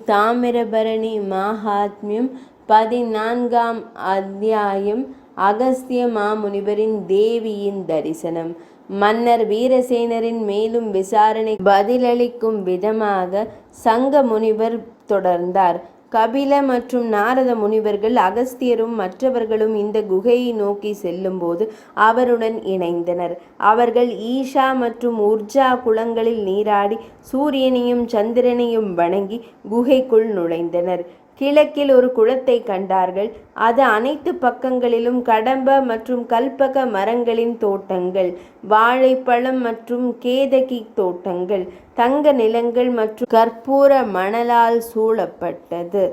தாமிரபரணி மாஹாத்மியம் 14ஆம் அத்தியாயம். அகஸ்திய மாமுனிவரின் தேவியின் தரிசனம். மன்னர் வீரசேனரின் மேலும் விசாரணை பதிலளிக்கும் விதமாக சங்க முனிவர் தொடர்ந்தார். கபில மற்றும் நாரத முனிவர்கள் அகஸ்தியரும் மற்றவர்களும் இந்த குகையை நோக்கி செல்லும்போது அவருடன் இணைந்தனர். அவர்கள் ஈஷா மற்றும் உர்ஜா குளங்களில் நீராடி சூரியனையும் சந்திரனையும் வணங்கி குகைக்குள் நுழைந்தனர். கிழக்கில் ஒரு குளத்தை கண்டார்கள். அது அனைத்து பக்கங்களிலும் கடம்ப மற்றும் கல்பக மரங்களின் தோட்டங்கள், வாழைப்பழம் மற்றும் கேதகி தோட்டங்கள், தங்க நிலங்கள் மற்றும் கற்பூர மணலால் சூழப்பட்டது.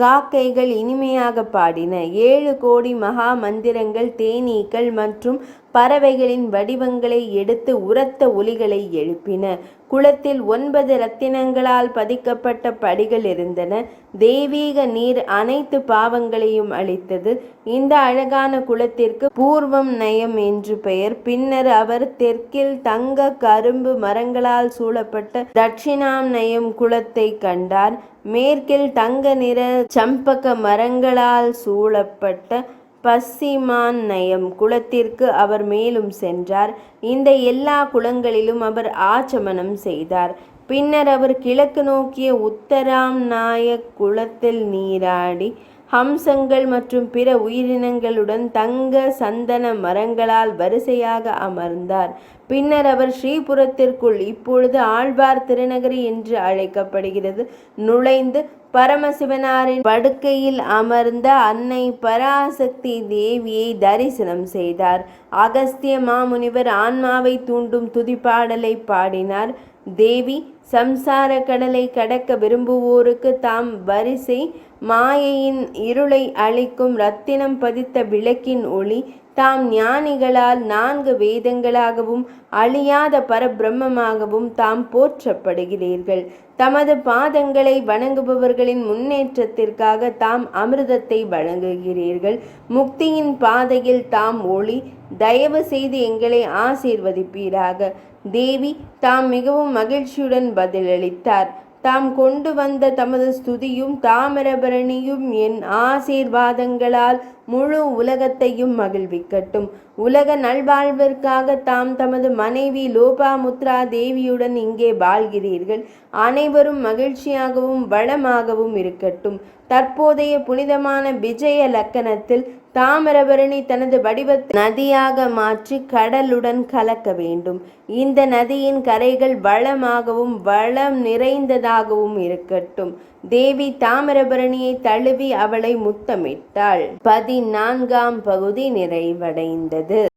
காக்கைகள் இனிமையாக பாடின. 7 கோடி மகா மந்திரங்கள், தேனீக்கள் மற்றும் பறவைகளின் வடிவங்களை எடுத்து உரத்த ஒலிகளை எழுப்பின. குளத்தில் 9 இரத்தினங்களால் பதிக்கப்பட்ட படிகள் இருந்தன. தெய்வீக நீர் அனைத்து பாவங்களையும் அழித்தது. இந்த அழகான குளத்திற்கு பூர்வம் நயம் என்று பெயர். பின்னர் அவர் தெற்கில் தங்க கரும்பு மரங்களால் சூழப்பட்ட தட்சிணாம் நயம் குளத்தை கண்டார். மேற்கில் தங்க நிற சம்பக மரங்களால் சூழப்பட்ட பசிமான் நயம் குளத்திற்கு அவர் மேலும் சென்றார். இந்த எல்லா குளங்களிலும் அவர் ஆச்சமனம் செய்தார். பின்னர் அவர் கிழக்கு நோக்கிய உத்தராம் நாயக் குளத்தில் நீராடி ஹம்சங்கள் மற்றும் பிற உயிரினங்களுடன் தங்க சந்தன மரங்களால் வரிசையாக அமர்ந்தார். பின்னர் அவர் ஸ்ரீபுரத்திற்குள், இப்பொழுது ஆழ்வார் திருநகரி என்று அழைக்கப்படுகிறது, நுழைந்து பரமசிவனாரின் படுக்கையில் அமர்ந்த அன்னை பராசக்தி தேவியை தரிசனம் செய்தார். அகஸ்திய மாமுனிவர் ஆன்மாவை தூண்டும் துதிப்பாடலை பாடினார். தேவி சம்சார கடலை கடக்க விரும்புவோருக்கு தாம் வரிசை மாயையின் இருளை அழிக்கும் ரத்தினம் பதித்த விளக்கின் ஒளி. தாம் ஞானிகளால் 4 வேதங்களாகவும் அழியாத பரபிரம்மமாகவும் தாம் போற்றப்படுகிறீர்கள். தமது பாதங்களை வணங்குபவர்களின் முன்னேற்றத்திற்காக தாம் அமிர்தத்தை வழங்குகிறீர்கள். முக்தியின் பாதையில் தாம் ஒளி. தயவு செய்து எங்களை ஆசீர்வதிப்பீராக. தேவி தாம் மிகவும் மகிழ்ச்சியுடன் பதிலளித்தார். தாம் கொண்டு வந்த தமது ஸ்துதியும் தாமிரபரணியும் என் ஆசீர்வாதங்களால் முழு உலகத்தையும் மகிழ்விக்கட்டும். உலக நல்வாழ்விற்காக தாம் தமது மனைவி லோபாமுத்ரா தேவியுடன் இங்கே வாழ்கிறீர்கள். அனைவரும் மகிழ்ச்சியாகவும் வளமாகவும் இருக்கட்டும். தற்போதைய புனிதமான விஜய லக்கணத்தில் தாமிரபரணி தனது வடிவத்தை நதியாக மாற்றி கடலுடன் கலக்க வேண்டும். இந்த நதியின் கரைகள் வளமாகவும் வளம் நிறைந்ததாகவும் இருக்கட்டும். தேவி தாமிரபரணியை தழுவி அவளை முத்தமிட்டாள். 14ஆம் பகுதி நிறைவடைந்தது.